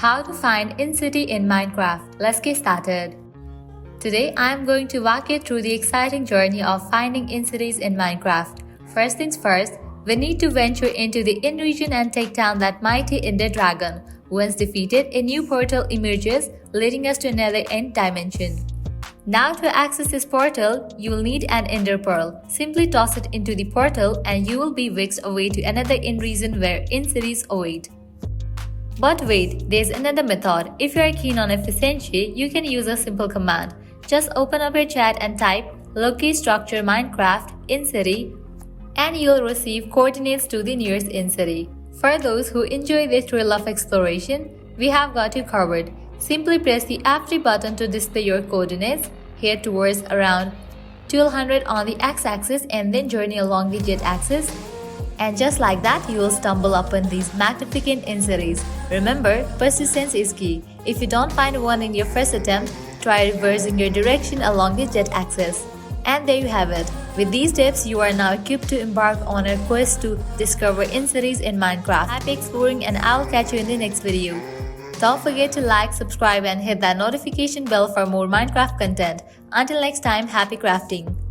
How to find in-city in Minecraft. Let's get started. Today I am going to walk you through the exciting journey of finding in-cities in Minecraft. First things first, we need to venture into the in-region and take down that mighty Ender Dragon. Once defeated, a new portal emerges, leading us to another end dimension. Now to access this portal, you will need an Ender Pearl. Simply toss it into the portal and you will be whisked away to another in-region where in-cities await. But wait, there's another method. If you are keen on efficiency, you can use a simple command. Just open up your chat and type locate structure Minecraft in-city and you'll receive coordinates to the nearest in-city. For those who enjoy the thrill of exploration, we have got you covered. Simply press the F3 button to display your coordinates. Head towards around 1200 on the x-axis and then journey along the z-axis. And just like that, you will stumble upon these magnificent in-cities. Remember, persistence is key. If you don't find one in your first attempt, try reversing your direction along the z-axis. And there you have it. With these tips, you are now equipped to embark on a quest to discover in-cities in Minecraft. Happy exploring and I'll catch you in the next video. Don't forget to like, subscribe and hit that notification bell for more Minecraft content. Until next time, happy crafting!